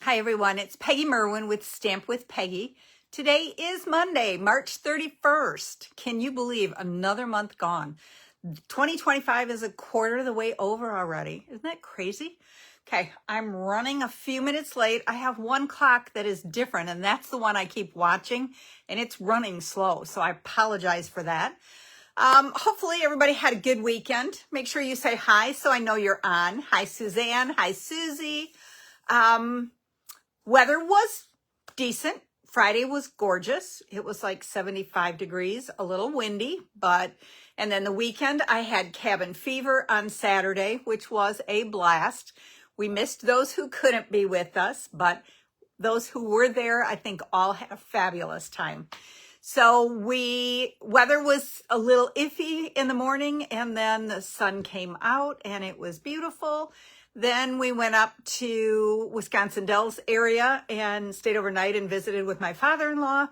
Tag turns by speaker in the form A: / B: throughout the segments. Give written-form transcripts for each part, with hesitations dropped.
A: Hi everyone, it's Peggy Merwin with Stamp with Peggy. Today is Monday, March 31st. Can you believe another month gone? 2025 is a quarter of the way over already. Isn't that crazy? Okay, I'm running a few minutes late. I have one clock that is different, and that's the one I keep watching, and it's running slow, so I apologize for that. Hopefully everybody had a good weekend. Make sure you say hi so I know you're on. Hi, Suzanne. Hi, Susie. Weather was decent. Friday was gorgeous. It was like 75 degrees, a little windy, and then the weekend I had cabin fever on Saturday, which was a blast. We missed those who couldn't be with us, but those who were there, I think all had a fabulous time. So weather was a little iffy in the morning, and then the sun came out and it was beautiful. Then we went up to Wisconsin Dells area and stayed overnight and visited with my father-in-law,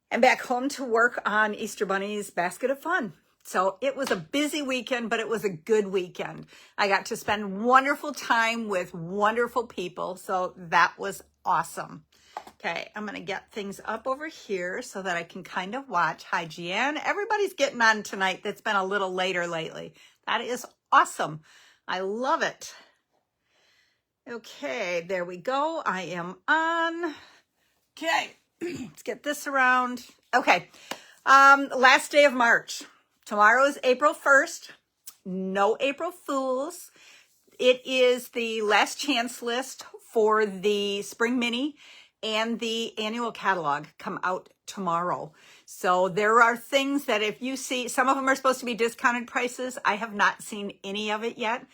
A: and back home to work on Easter Bunny's Basket of Fun. So it was a busy weekend, but it was a good weekend. I got to spend wonderful time with wonderful people, so that was awesome. Okay, I'm going to get things up over here so that I can kind of watch. Hi, Jeanne. Everybody's getting on tonight that's been a little later lately. That is awesome. I love it. Okay, there we go. I am on. Okay, let's get this around. Okay, last day of March. Tomorrow is April 1st. No April Fools. It is the last chance list for the Spring Mini and the annual catalog come out tomorrow. So there are things that if you see, some of them are supposed to be discounted prices. I have not seen any of it yet.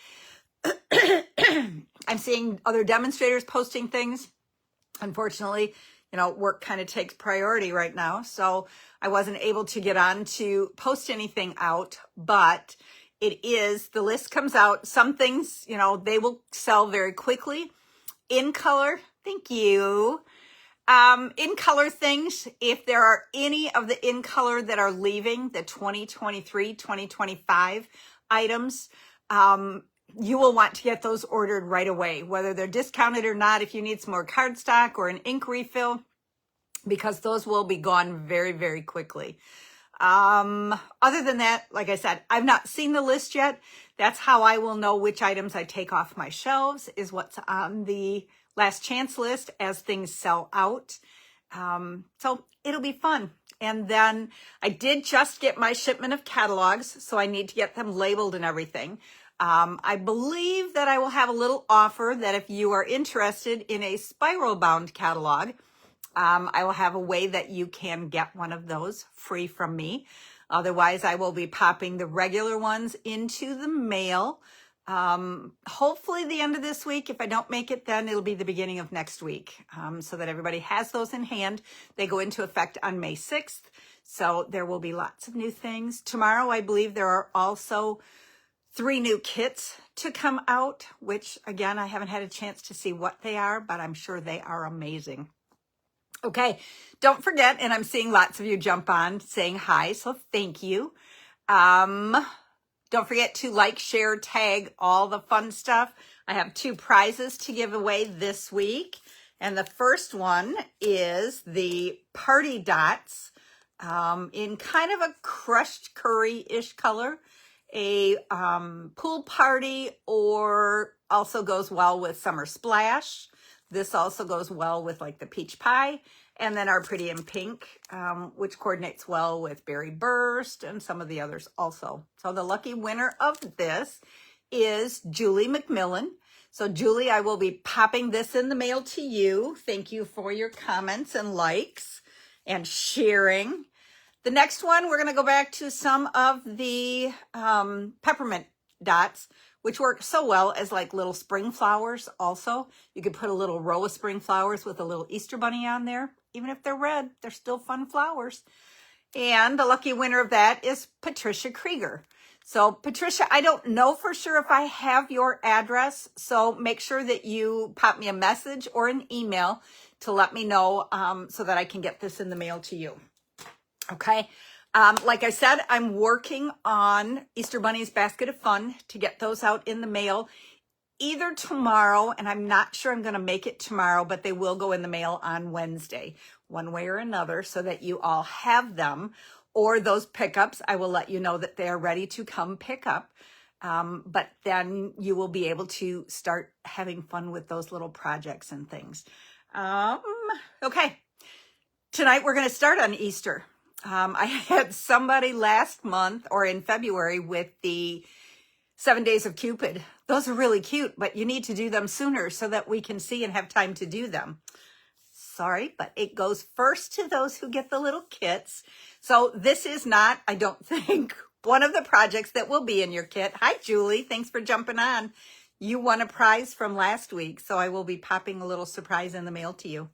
A: I'm seeing other demonstrators posting things. Unfortunately, work kind of takes priority right now. So I wasn't able to get on to post anything out, but the list comes out. Some things, they will sell very quickly. In color, thank you. In color things, if there are any of the in color that are leaving, the 2023, 2025 items, you will want to get those ordered right away, whether they're discounted or not, if you need some more cardstock or an ink refill, because those will be gone very, very quickly. Other than that, like I said, I've not seen the list yet. That's how I will know which items I take off my shelves, is what's on the last chance list as things sell out. So it'll be fun. And then I did just get my shipment of catalogs, so I need to get them labeled and everything. I believe that I will have a little offer that if you are interested in a spiral bound catalog, I will have a way that you can get one of those free from me. Otherwise, I will be popping the regular ones into the mail. Hopefully the end of this week. If I don't make it, then it'll be the beginning of next week, so that everybody has those in hand. They go into effect on May 6th. So there will be lots of new things. Tomorrow, I believe there are also 3 new kits to come out, which again, I haven't had a chance to see what they are, but I'm sure they are amazing. Okay, don't forget, and I'm seeing lots of you jump on saying hi, so thank you. Don't forget to like, share, tag, all the fun stuff. I have 2 prizes to give away this week, and the first one is the Party Dots in kind of a crushed curry-ish color. A pool party, or also goes well with Summer Splash. This also goes well with like the peach pie, and then our Pretty in Pink, which coordinates well with Berry Burst and some of the others also. So the lucky winner of this is Julie McMillan. So Julie, I will be popping this in the mail to you. Thank you for your comments and likes and sharing. The next one, we're going to go back to some of the peppermint dots, which work so well as like little spring flowers also. You could put a little row of spring flowers with a little Easter bunny on there. Even if they're red, they're still fun flowers. And the lucky winner of that is Patricia Krieger. So Patricia, I don't know for sure if I have your address, so make sure that you pop me a message or an email to let me know so that I can get this in the mail to you. Okay. Like I said, I'm working on Easter Bunny's Basket of Fun to get those out in the mail. either tomorrow, and I'm not sure I'm going to make it tomorrow, but they will go in the mail on Wednesday, one way or another, so that you all have them. Or those pickups, I will let you know that they are ready to come pick up. But then you will be able to start having fun with those little projects and things. Okay, tonight we're going to start on Easter. I had somebody last month or in February with the 7 Days of Cupid. Those are really cute, but you need to do them sooner so that we can see and have time to do them. Sorry, but it goes first to those who get the little kits. So this is not, I don't think, one of the projects that will be in your kit. Hi, Julie. Thanks for jumping on. You won a prize from last week, so I will be popping a little surprise in the mail to you.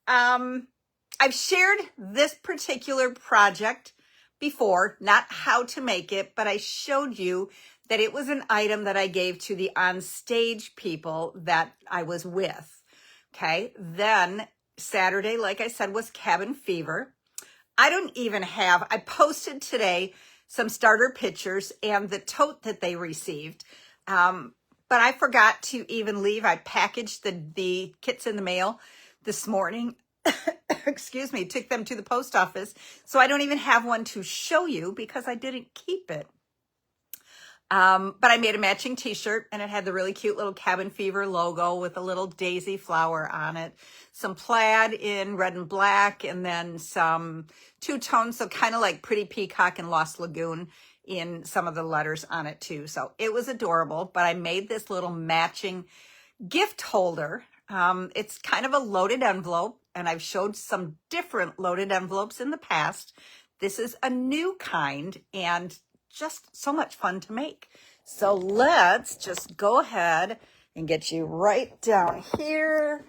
A: I've shared this particular project before, not how to make it, but I showed you that it was an item that I gave to the on-stage people that I was with. Okay, then Saturday, like I said, was Cabin Fever. I posted today some starter pictures and the tote that they received. But I forgot to even leave. I packaged the kits in the mail this morning. Excuse me, took them to the post office. So I don't even have one to show you because I didn't keep it. But I made a matching t-shirt and it had the really cute little Cabin Fever logo with a little daisy flower on it, some plaid in red and black, and then some two-tones, so kind of like Pretty Peacock and Lost Lagoon in some of the letters on it too. So it was adorable, but I made this little matching gift holder. It's kind of a loaded envelope, and I've showed some different loaded envelopes in the past. This is a new kind and just so much fun to make. So let's just go ahead and get you right down here.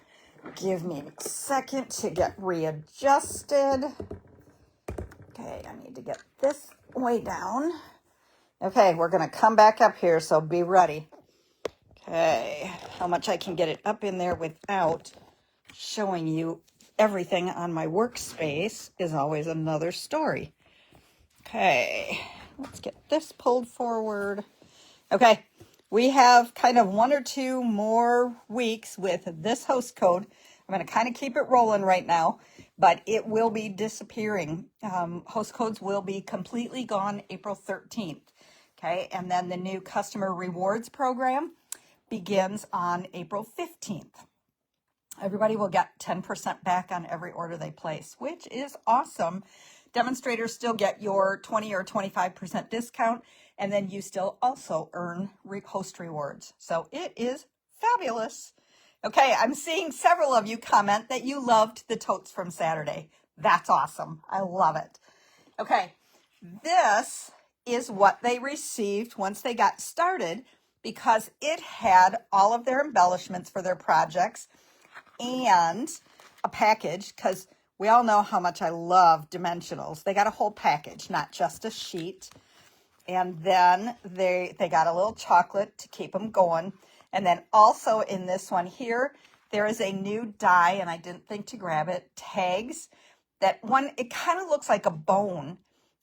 A: Give me a second to get readjusted. Okay, I need to get this way down. Okay, we're going to come back up here, so be ready. Okay, how much I can get it up in there without showing you everything on my workspace is always another story. Okay, let's get this pulled forward. Okay, we have kind of 1 or 2 more weeks with this host code. I'm going to kind of keep it rolling right now, but it will be disappearing. Host codes will be completely gone April 13th. Okay, and then the new customer rewards program begins on April 15th. Everybody will get 10% back on every order they place, which is awesome. Demonstrators still get your 20 or 25% discount, and then you still also earn host rewards. So it is fabulous. Okay, I'm seeing several of you comment that you loved the totes from Saturday. That's awesome. I love it. Okay, this is what they received once they got started because it had all of their embellishments for their projects and a package, because we all know how much I love dimensionals. They got a whole package, not just a sheet. And then they got a little chocolate to keep them going. And then also in this one here, there is a new die, and I didn't think to grab it, tags. That one, it kind of looks like a bone.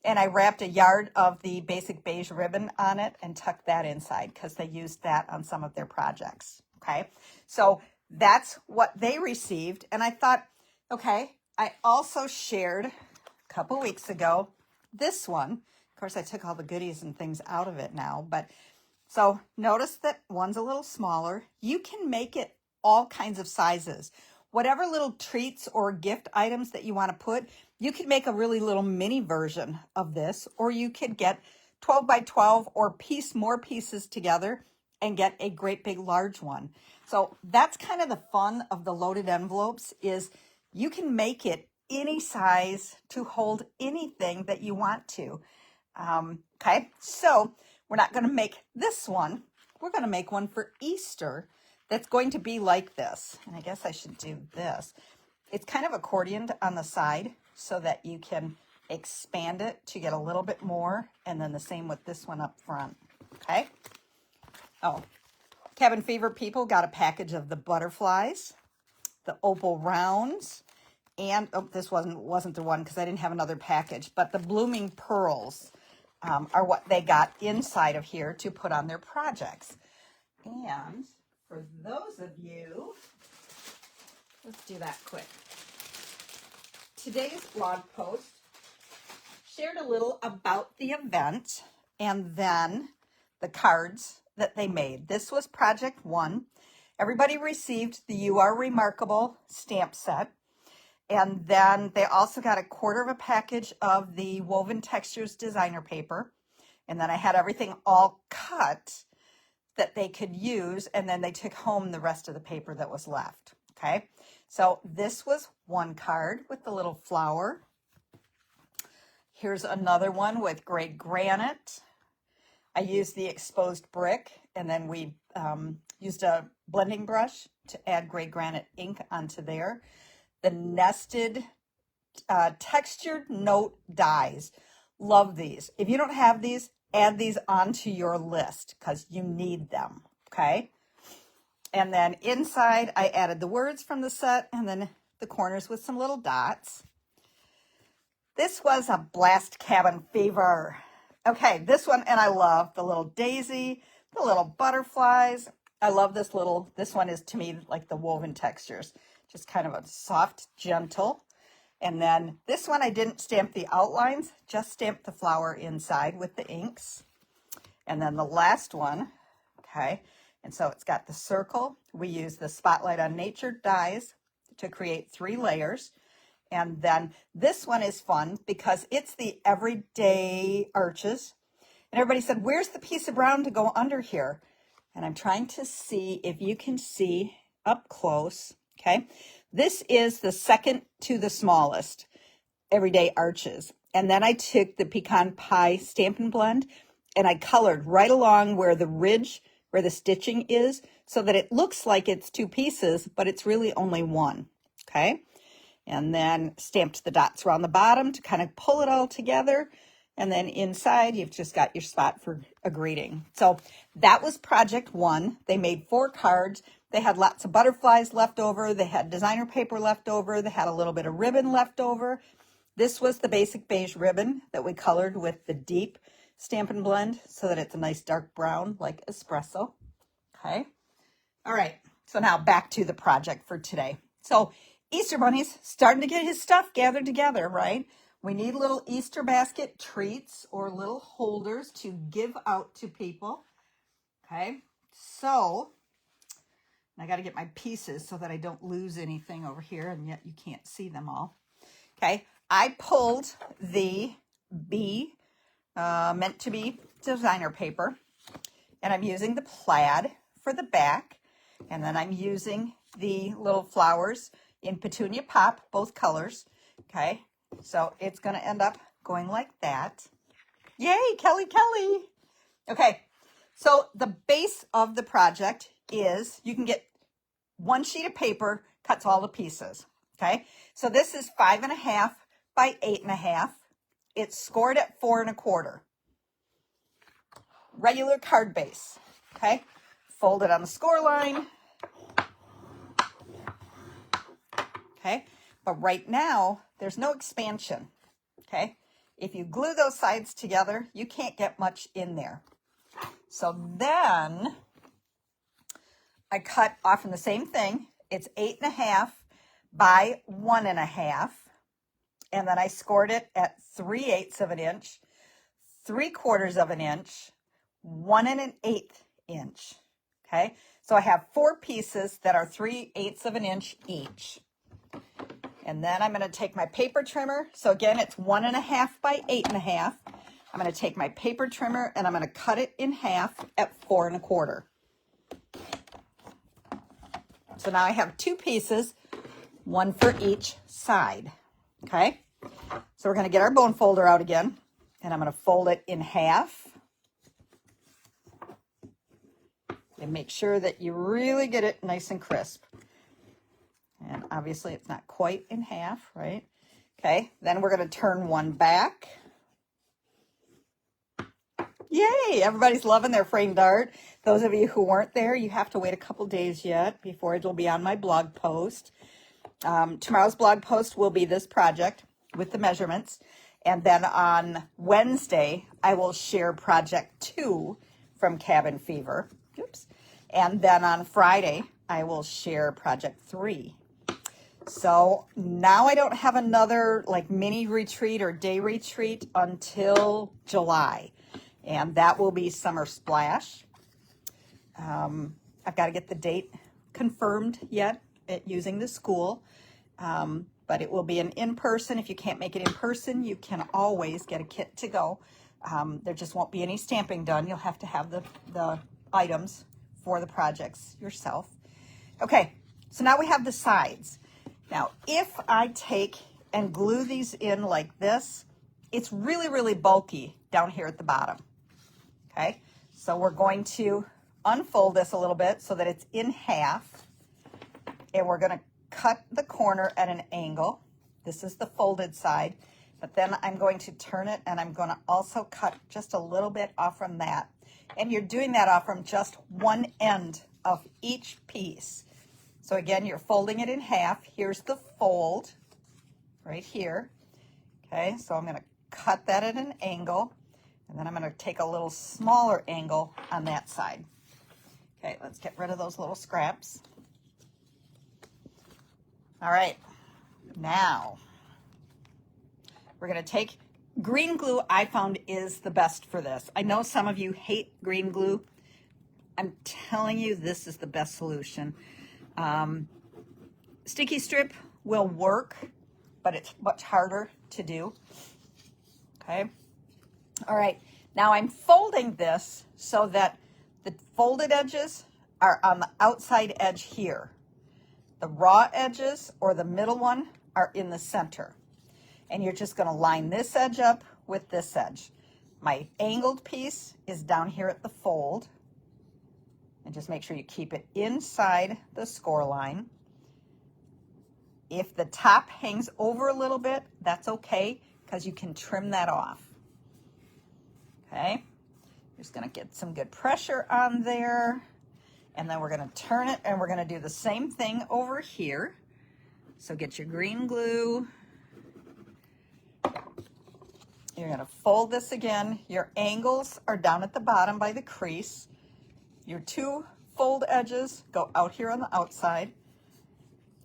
A: And I wrapped a yard of the basic beige ribbon on it and tucked that inside because they used that on some of their projects. Okay, so that's what they received. And I thought, okay, I also shared a couple weeks ago this one. Of course, I took all the goodies and things out of it now. But so notice that one's a little smaller. You can make it all kinds of sizes. Whatever little treats or gift items that you want to put, you could make a really little mini version of this, or you could get 12 by 12 or piece more pieces together and get a great big large one. So that's kind of the fun of the loaded envelopes, is you can make it any size to hold anything that you want to. Okay, so we're not going to make this one. We're going to make one for Easter that's going to be like this. And I guess I should do this. It's kind of accordioned on the side so that you can expand it to get a little bit more. And then the same with this one up front. Okay. Oh, Cabin Fever people got a package of the butterflies, the opal rounds, and this wasn't the one because I didn't have another package, but the blooming pearls are what they got inside of here to put on their projects. And for those of you, let's do that quick. Today's blog post shared a little about the event and then the cards that they made. This was project 1. Everybody received the You Are Remarkable stamp set. And then they also got a quarter of a package of the Woven Textures designer paper. And then I had everything all cut that they could use. And then they took home the rest of the paper that was left. Okay. So this was one card with the little flower. Here's another one with gray granite. I used the exposed brick, and then we used a blending brush to add gray granite ink onto there. The nested textured note dies. Love these. If you don't have these, add these onto your list because you need them, okay? And then inside, I added the words from the set and then the corners with some little dots. This was a blast cabin fever. Okay, this one, and I love the little daisy, the little butterflies. I love this one is to me like the woven textures, just kind of a soft, gentle. And then this one, I didn't stamp the outlines, just stamped the flower inside with the inks. And then the last one, okay, and so it's got the circle. We use the Spotlight on Nature dies to create 3 layers. And then this one is fun because it's the everyday arches. And everybody said, where's the piece of brown to go under here? And I'm trying to see if you can see up close, okay? This is the second to the smallest everyday arches. And then I took the Pecan Pie Stampin' Blend and I colored right along where the ridge, where the stitching is, so that it looks like it's 2 pieces, but it's really only 1, okay? And then stamped the dots around the bottom to kind of pull it all together. And then inside, you've just got your spot for a greeting. So that was project 1. They made 4 cards. They had lots of butterflies left over. They had designer paper left over. They had a little bit of ribbon left over. This was the basic beige ribbon that we colored with the deep Stampin' Blend so that it's a nice dark brown like espresso. Okay. All right. So now back to the project for today. So Easter Bunny's starting to get his stuff gathered together, right? We need little Easter basket treats or little holders to give out to people. Okay, so I got to get my pieces so that I don't lose anything over here, and yet you can't see them all. Okay, I pulled the meant to be designer paper, and I'm using the plaid for the back, and then I'm using the little flowers in Petunia Pop, both colors. Okay, so it's going to end up going like that. Yay, Kelly. Okay, so the base of the project is you can get 1 sheet of paper, cuts all the pieces. Okay, so this is 5.5 by 8.5. It's scored at 4 1/4. Regular card base. Okay, fold it on the score line. Okay, but right now there's no expansion. Okay, if you glue those sides together, you can't get much in there. So then I cut off in the same thing. It's 8.5 by 1.5, and then I scored it at 3/8 of an inch, 3/4 of an inch, 1 1/8 inch. Okay, so I have 4 pieces that are 3/8 of an inch each. And then I'm going to take my paper trimmer. So again, it's 1.5 by 8.5. I'm going to take my paper trimmer and I'm going to cut it in half at 4 1/4. So now I have 2 pieces, 1 for each side. Okay. So we're going to get our bone folder out again, and I'm going to fold it in half. And make sure that you really get it nice and crisp. And obviously it's not quite in half, right? Okay, then we're going to turn one back. Yay, everybody's loving their framed art. Those of you who weren't there, you have to wait a couple days yet before it will be on my blog post. Tomorrow's blog post will be this project with the measurements. And then on Wednesday, I will share project 2 from Cabin Fever. Oops. And then on Friday, I will share project 3. So now I don't have another like mini retreat or day retreat until July. And that will be Summer Splash. I've got to get the date confirmed yet using the school. But it will be an in-person. If you can't make it in person, you can always get a kit to go. There just won't be any stamping done. You'll have to have the items for the projects yourself. Okay, so now we have the sides. Now, if I take and glue these in like this, it's really, really bulky down here at the bottom. Okay, so we're going to unfold this a little bit so that it's in half, and we're going to cut the corner at an angle. This is the folded side, but then I'm going to turn it, and I'm going to also cut just a little bit off from that. And you're doing that off from just one end of each piece. So again, you're folding it in half. Here's the fold right here. Okay, so I'm going to cut that at an angle, and then I'm going to take a little smaller angle on that side. Okay, let's get rid of those little scraps. All right, now we're going to take green glue. I found is the best for this. I know some of you hate green glue. I'm telling you, this is the best solution. Sticky strip will work, but it's much harder to do. Okay. All right. Now I'm folding this so that the folded edges are on the outside edge here. The raw edges or the middle one are in the center. And you're just going to line this edge up with this edge. My angled piece is down here at the fold. And just make sure you keep it inside the score line. If the top hangs over a little bit, that's okay, because you can trim that off. Okay, just going to get some good pressure on there. And then we're going to turn it, and we're going to do the same thing over here. So get your green glue. You're going to fold this again. Your angles are down at the bottom by the crease. Your two fold edges go out here on the outside.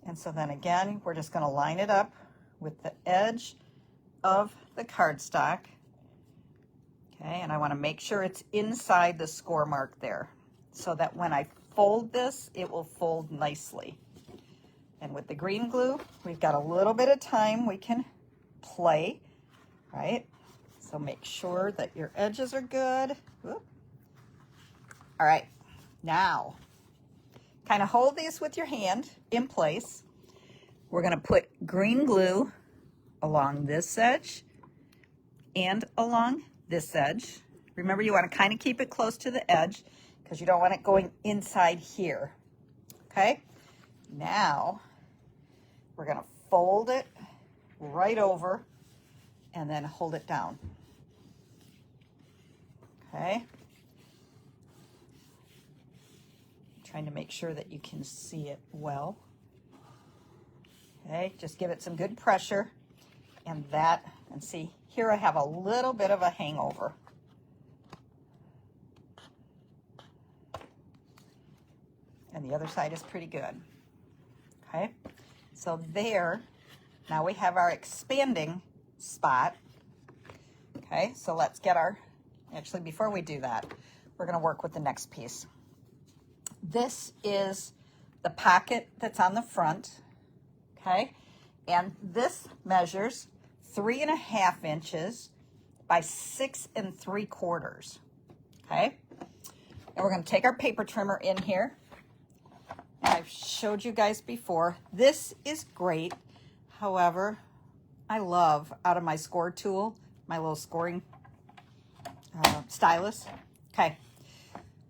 A: And so then again, we're just going to line it up with the edge of the cardstock. Okay, and I want to make sure it's inside the score mark there, so that when I fold this, it will fold nicely. And with the green glue, we've got a little bit of time we can play, right? So make sure that your edges are good. Whoop. All right, now kind of hold these with your hand in place. We're going to put green glue along this edge and along this edge. Remember, you want to kind of keep it close to the edge because you don't want it going inside here. Okay, now we're going to fold it right over and then hold it down. Okay, trying to make sure that you can see it well. Okay, just give it some good pressure, and see, here I have a little bit of a hangover. And the other side is pretty good. Okay, so there, now we have our expanding spot. Okay, so let's get actually before we do that, we're going to work with the next piece. This is the pocket that's on the front. Okay, and this measures 3.5 inches by 6 3/4. Okay, and we're going to take our paper trimmer in here. I've showed you guys before. This is great. However, I love, out of my score tool, my little scoring stylus. Okay,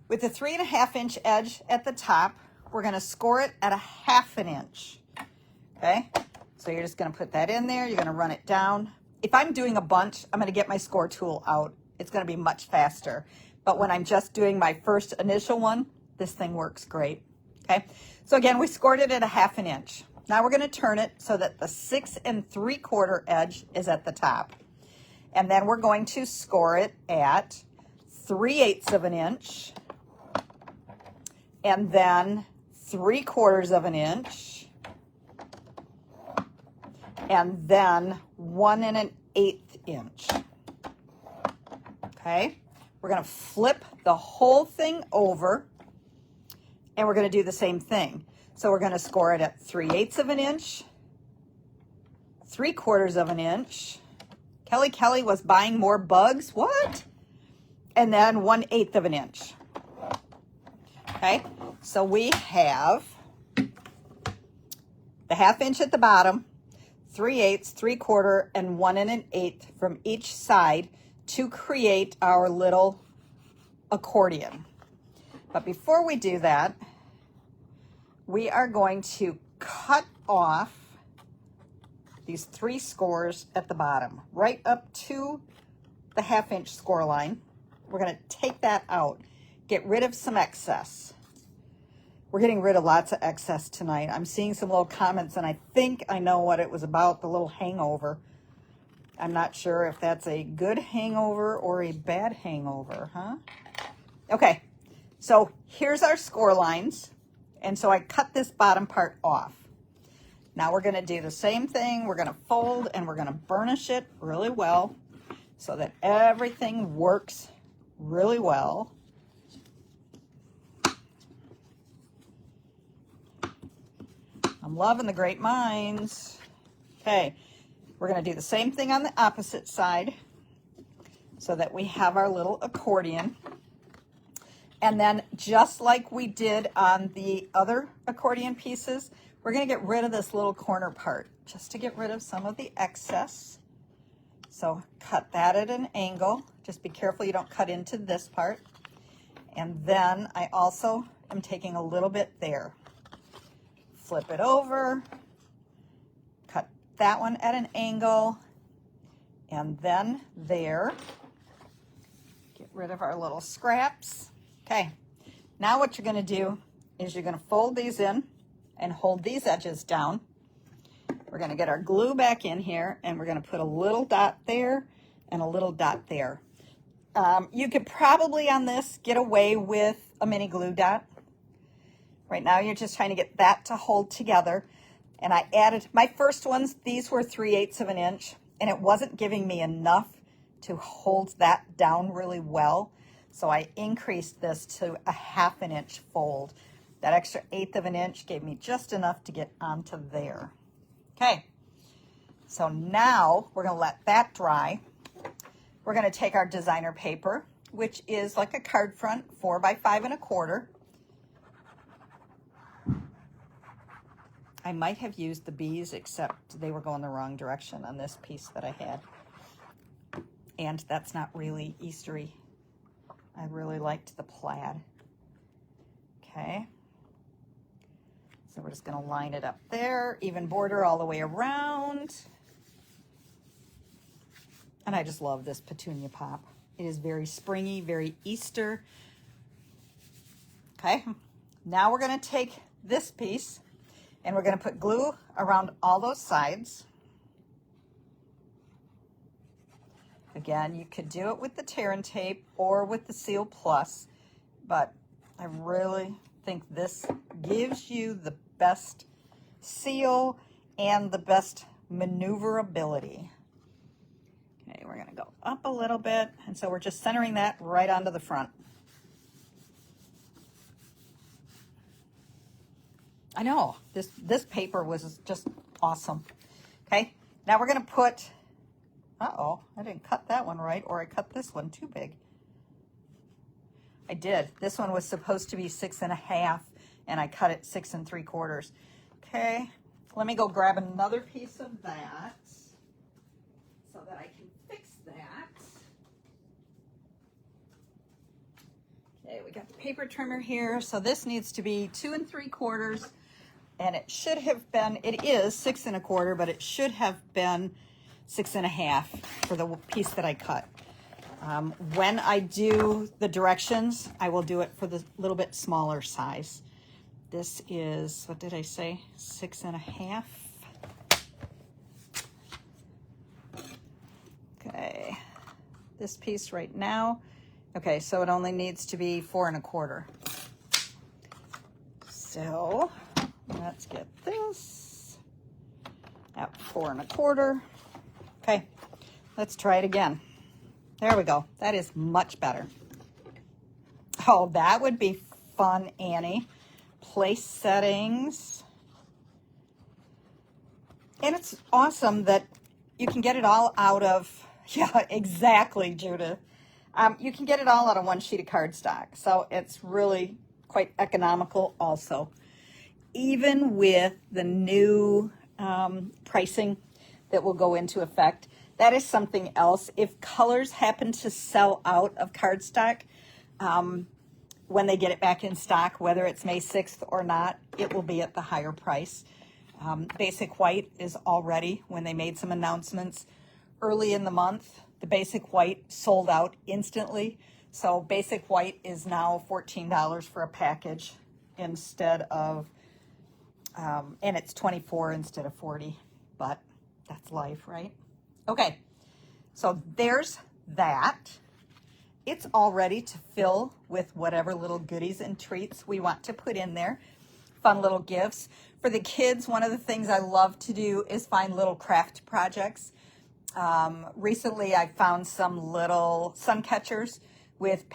A: with the 3.5 inch edge at the top, we're going to score it at 1/2 inch. Okay, so you're just going to put that in there. You're going to run it down. If I'm doing a bunch, I'm going to get my score tool out. It's going to be much faster. But when I'm just doing my first initial one, this thing works great. Okay, so again, we scored it at 1/2 inch. Now we're going to turn it so that the 6 3/4 edge is at the top. And then we're going to score it at 3/8 of an inch and then 3/4 of an inch, and then 1 1/8 inch. Okay, we're going to flip the whole thing over, and we're going to do the same thing. So we're going to score it at 3/8 of an inch, 3/4 of an inch. Kelly was buying more bugs. What? And then 1/8 of an inch. Okay, so we have the 1/2 inch at the bottom, 3/8, 3/4, and 1 1/8 from each side to create our little accordion. But before we do that, we are going to cut off these 3 scores at the bottom, right up to the 1/2 inch score line. We're going to take that out, get rid of some excess. We're getting rid of lots of excess tonight. I'm seeing some little comments, and I think I know what it was about, the little hangover. I'm not sure if that's a good hangover or a bad hangover, huh? Okay, so here's our score lines. And so I cut this bottom part off. Now we're going to do the same thing. We're going to fold and we're going to burnish it really well so that everything works really well. I'm loving the great minds. Okay, we're going to do the same thing on the opposite side so that we have our little accordion. And then just like we did on the other accordion pieces, we're going to get rid of this little corner part just to get rid of some of the excess. So cut that at an angle. Just be careful you don't cut into this part. And then I also am taking a little bit there. Flip it over, cut that one at an angle, and then there. Get rid of our little scraps. Okay, now what you're going to do is you're going to fold these in and hold these edges down. We're going to get our glue back in here, and we're going to put a little dot there and a little dot there. You could probably on this get away with a mini glue dot. Right now you're just trying to get that to hold together. And I added, my first ones, these were 3/8 of an inch, and it wasn't giving me enough to hold that down really well. So I increased this to a 1/2 inch fold. That extra 1/8 of an inch gave me just enough to get onto there. Okay, so now we're going to let that dry. We're going to take our designer paper, which is like a card front, 4 by 5 1/4. I might have used the bees, except they were going the wrong direction on this piece that I had. And that's not really Eastery. I really liked the plaid. Okay. So we're just going to line it up there, even border all the way around. And I just love this petunia pop. It is very springy, very Easter. Okay. Now we're going to take this piece and we're going to put glue around all those sides. Again, you could do it with the tear and tape or with the Seal Plus, but I really think this gives you the best seal and the best maneuverability. Okay, we're going to go up a little bit, and so we're just centering that right onto the front. I know, this paper was just awesome. Okay, now we're going to put, uh-oh, I didn't cut that one right, or I cut this one too big. I did. This one was supposed to be 6 1/2, and I cut it 6 3/4. Okay, let me go grab another piece of that so that I can fix that. Okay, we got the paper trimmer here. So this needs to be 2 3/4, and it should have been, it is 6 1/4, but it should have been 6 1/2 for the piece that I cut. When I do the directions, I will do it for the little bit smaller size. This is, what did I say? 6 1/2. Okay, this piece right now. Okay, so it only needs to be 4 1/4. So let's get this at 4 1/4. Okay, let's try it again. There we go. That is much better. Oh, that would be fun, Annie. Place settings. And it's awesome that you can get it all out of, yeah, exactly, Judith. You can get it all out of one sheet of cardstock. So it's really quite economical also. Even with the new pricing that will go into effect, that is something else. If colors happen to sell out of cardstock, when they get it back in stock, whether it's May 6th or not, it will be at the higher price. Basic white is already, when they made some announcements early in the month, the basic white sold out instantly. So basic white is now $14 for a package instead of, and it's 24 instead of 40, but that's life, right? Okay, so there's that. It's all ready to fill with whatever little goodies and treats we want to put in there. Fun little gifts. For the kids, one of the things I love to do is find little craft projects. Recently, I found some little sun catchers with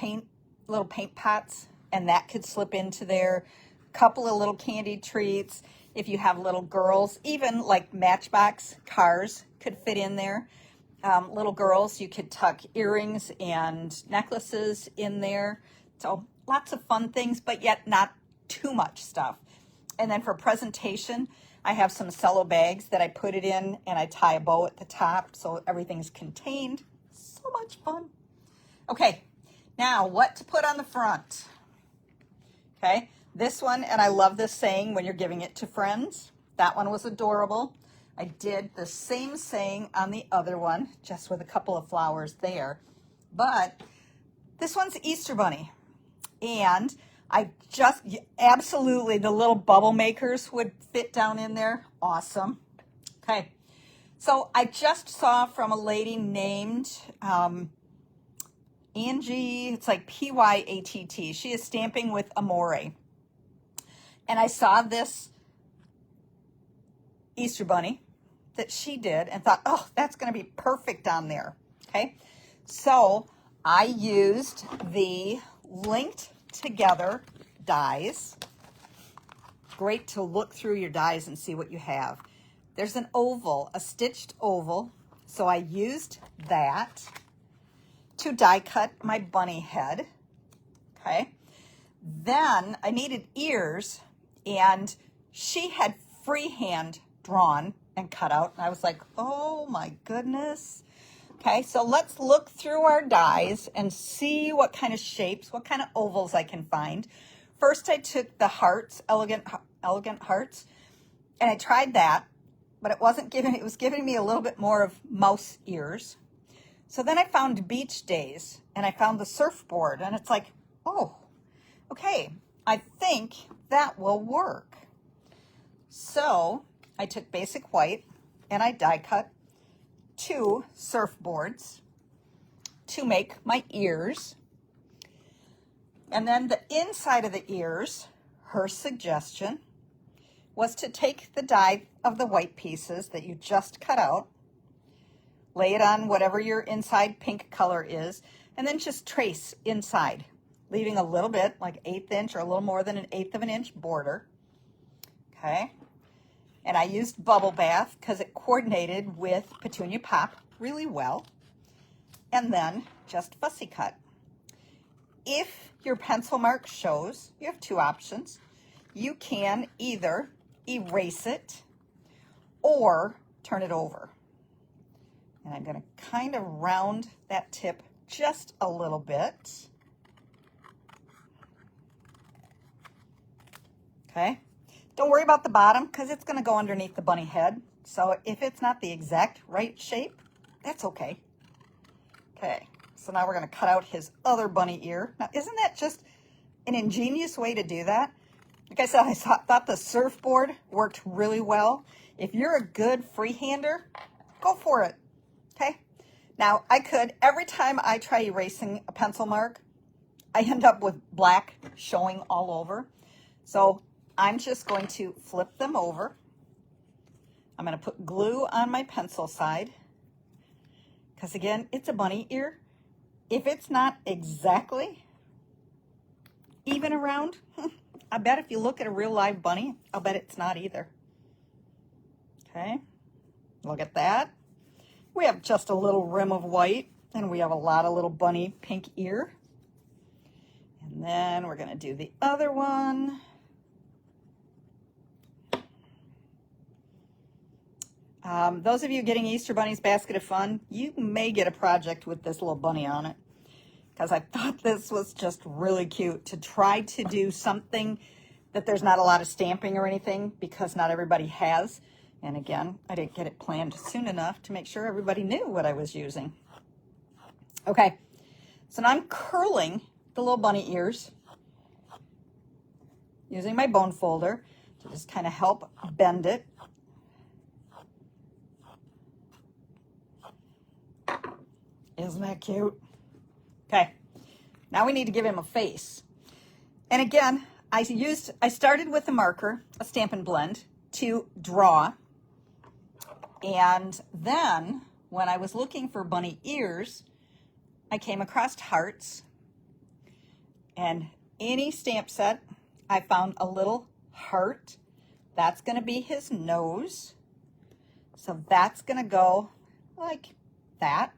A: little paint pots, and that could slip into there. A couple of little candy treats. If you have little girls, even like Matchbox cars could fit in there. Little girls, you could tuck earrings and necklaces in there. So lots of fun things, but yet not too much stuff. And then for presentation, I have some cello bags that I put it in, and I tie a bow at the top so everything's contained. So much fun. Okay, now what to put on the front. Okay, this one, and I love this saying when you're giving it to friends. That one was adorable. I did the same saying on the other one, just with a couple of flowers there. But this one's Easter Bunny. And I just, absolutely, the little bubble makers would fit down in there. Awesome. Okay. So I just saw from a lady named Angie, it's like P-Y-A-T-T. She is stamping with Amore. And I saw this Easter Bunny that she did and thought, oh, that's going to be perfect on there. Okay. So I used the linked together dies. Great to look through your dies and see what you have. There's an oval, a stitched oval. So I used that to die cut my bunny head. Okay. Then I needed ears, and she had freehand drawn and cut out. And I was like, oh my goodness. Okay, so let's look through our dies and see what kind of shapes, what kind of ovals I can find. First, I took the hearts, elegant hearts, and I tried that, but it was giving me a little bit more of mouse ears. So then I found beach days, and I found the surfboard, and it's like, oh, okay, I think that will work. So I took basic white and I die cut 2 surfboards to make my ears. And then the inside of the ears, her suggestion was to take the die of the white pieces that you just cut out, lay it on whatever your inside pink color is, and then just trace inside, leaving a little bit, like 1/8 inch or a little more than 1/8 of an inch border. Okay. And I used Bubble Bath because it coordinated with Petunia Pop really well. And then just fussy cut. If your pencil mark shows, you have 2 options. You can either erase it or turn it over. And I'm going to kind of round that tip just a little bit. Okay. Don't worry about the bottom because it's going to go underneath the bunny head. So if it's not the exact right shape, that's okay. Okay, so now we're going to cut out his other bunny ear. Now, isn't that just an ingenious way to do that? Like I said, I thought the surfboard worked really well. If you're a good freehander, go for it. Okay. Now, every time I try erasing a pencil mark, I end up with black showing all over. So I'm just going to flip them over. I'm going to put glue on my pencil side because, again, it's a bunny ear. If it's not exactly even around, I bet if you look at a real live bunny, I'll bet it's not either. Okay, look at that. We have just a little rim of white, and we have a lot of little bunny pink ear. And then we're going to do the other one. Those of you getting Easter Bunny's Basket of Fun, you may get a project with this little bunny on it, because I thought this was just really cute to try to do something that there's not a lot of stamping or anything, because not everybody has. And again, I didn't get it planned soon enough to make sure everybody knew what I was using. Okay, so now I'm curling the little bunny ears using my bone folder to just kind of help bend it. Isn't that cute? Okay, now we need to give him a face. And again, I started with a marker, a Stampin' Blend, to draw. And then when I was looking for bunny ears, I came across hearts. And any stamp set, I found a little heart. That's going to be his nose. So that's going to go like that.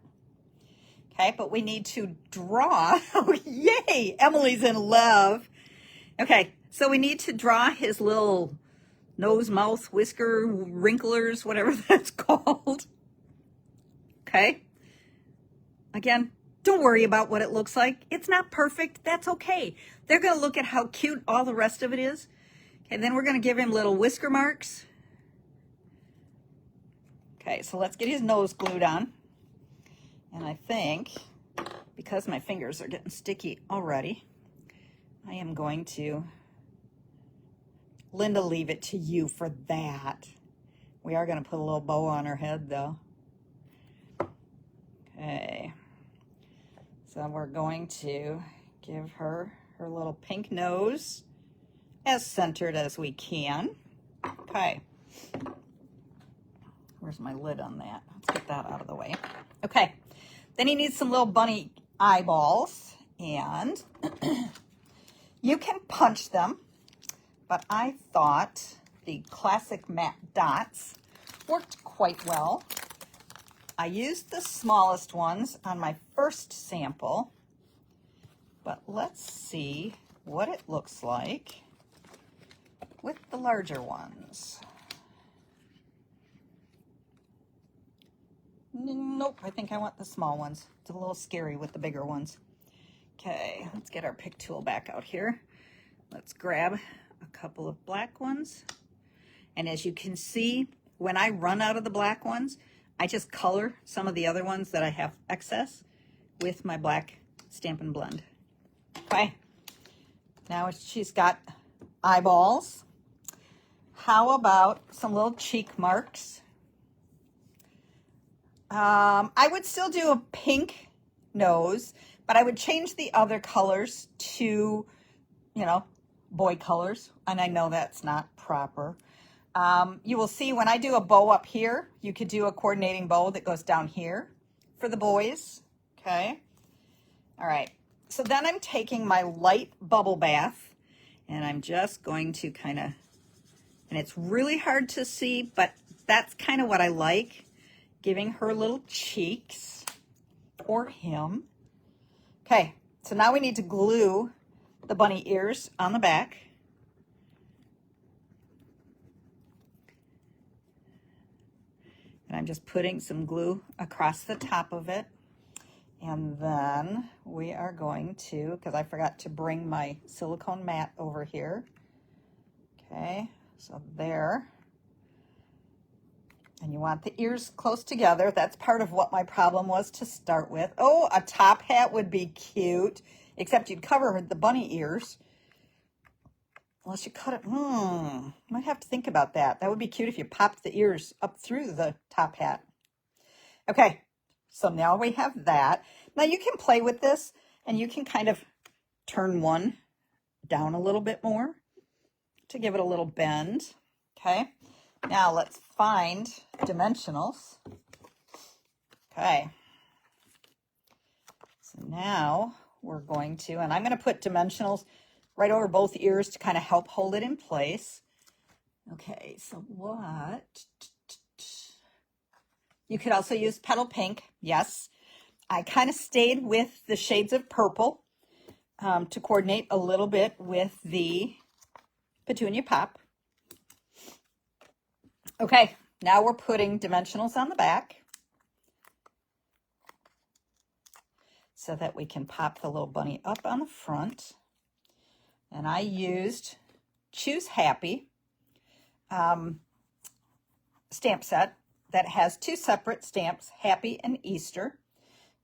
A: Okay, but we need to draw. Oh, yay! Emily's in love. Okay, so we need to draw his little nose, mouth, whisker, wrinklers, whatever that's called. Okay. Again, don't worry about what it looks like. It's not perfect. That's okay. They're going to look at how cute all the rest of it is. Okay, then we're going to give him little whisker marks. Okay, so let's get his nose glued on. And I think, because my fingers are getting sticky already, I am going to, Linda, leave it to you for that. We are going to put a little bow on her head, though. Okay. So we're going to give her her little pink nose as centered as we can. Okay. Where's my lid on that? Let's get that out of the way. Okay. Then he needs some little bunny eyeballs, and you can punch them, but I thought the classic matte dots worked quite well. I used the smallest ones on my first sample, but let's see what it looks like with the larger ones. Nope, I think I want the small ones. It's a little scary with the bigger ones. Okay, let's get our pick tool back out here. Let's grab a couple of black ones. And as you can see, when I run out of the black ones, I just color some of the other ones that I have excess with my black Stampin' Blend. Okay, now she's got eyeballs. How about some little cheek marks? I would still do a pink nose, but I would change the other colors to, you know, boy colors. And I know that's not proper. You will see when I do a bow up here, you could do a coordinating bow that goes down here for the boys. Okay. All right. So then I'm taking my light bubble bath and I'm just going to kind of, and it's really hard to see, but that's kind of what I like. Giving her little cheeks, or him. Okay, so now we need to glue the bunny ears on the back. And I'm just putting some glue across the top of it. And then we are going to, because I forgot to bring my silicone mat over here. Okay, so there. And you want the ears close together. That's part of what my problem was to start with. Oh, a top hat would be cute, except you'd cover the bunny ears. Unless you cut it. Might have to think about that. That would be cute if you popped the ears up through the top hat. Okay, so now we have that. Now you can play with this, and you can kind of turn one down a little bit more. to give it a little bend. Okay, now let's find dimensionals. Okay, so now we're going to, and I'm going to put dimensionals right over both ears to kind of help hold it in place. Okay, so what? You could also use petal pink. Yes, I kind of stayed with the shades of purple to coordinate a little bit with the petunia pop. Okay, now we're putting dimensionals on the back so that we can pop the little bunny up on the front. And I used Choose Happy stamp set that has two separate stamps, Happy and Easter.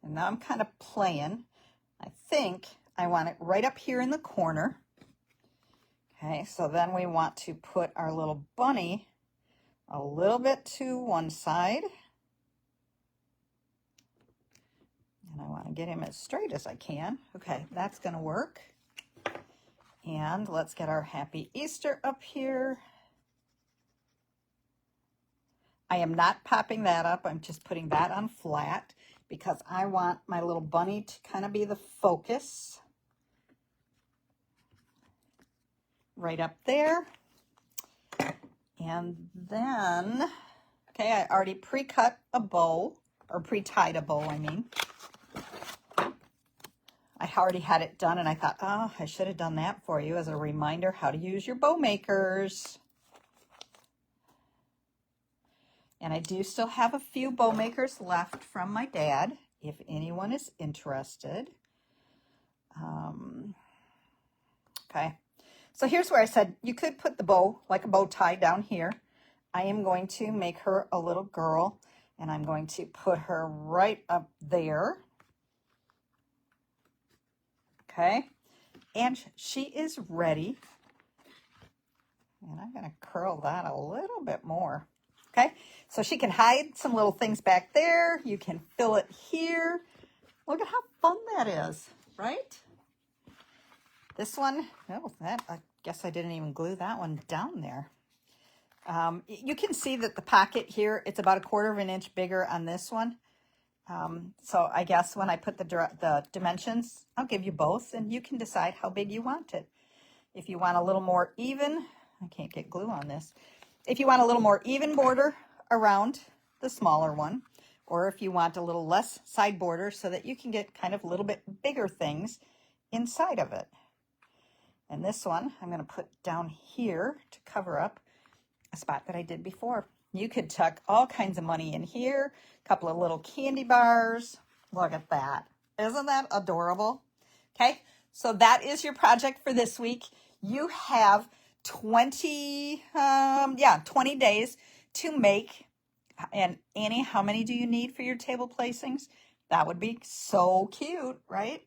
A: And now I'm kind of playing. I think I want it right up here in the corner. Okay, so then we want to put our little bunny a little bit to one side. And I want to get him as straight as I can. Okay, that's going to work. And let's get our Happy Easter up here. I am not popping that up. I'm just putting that on flat because I want my little bunny to kind of be the focus. Right up there. And then, okay, I already pre-cut a bow, or pre-tied a bow, I mean. I already had it done, and I thought, oh, I should have done that for you as a reminder how to use your bow makers. And I do still have a few bow makers left from my dad, if anyone is interested. Okay, so here's where I said you could put the bow, like a bow tie down here. I am going to make her a little girl, and I'm going to put her right up there. Okay, and she is ready. And I'm going to curl that a little bit more. Okay, so she can hide some little things back there. You can fill it here. Look at how fun that is, right? This one, oh, that, I guess I didn't even glue that one down there. You can see that the pocket here, it's about 1/4 of an inch bigger on this one. So I guess when I put the dimensions, I'll give you both, and you can decide how big you want it. If you want a little more even, I can't get glue on this. If you want a little more even border around the smaller one, or if you want a little less side border so that you can get kind of a little bit bigger things inside of it. And this one, I'm going to put down here to cover up a spot that I did before. You could tuck all kinds of money in here, a couple of little candy bars. Look at that. Isn't that adorable? Okay, so that is your project for this week. You have 20 days to make. And Annie, how many do you need for your table placings? That would be so cute, right?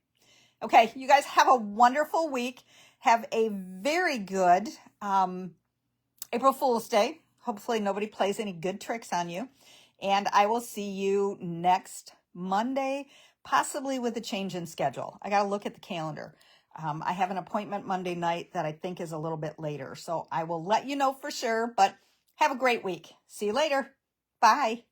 A: Okay, you guys have a wonderful week. Have a very good April Fool's Day. Hopefully nobody plays any good tricks on you. And I will see you next Monday, possibly with a change in schedule. I got to look at the calendar. I have an appointment Monday night that I think is a little bit later. So I will let you know for sure, but have a great week. See you later. Bye.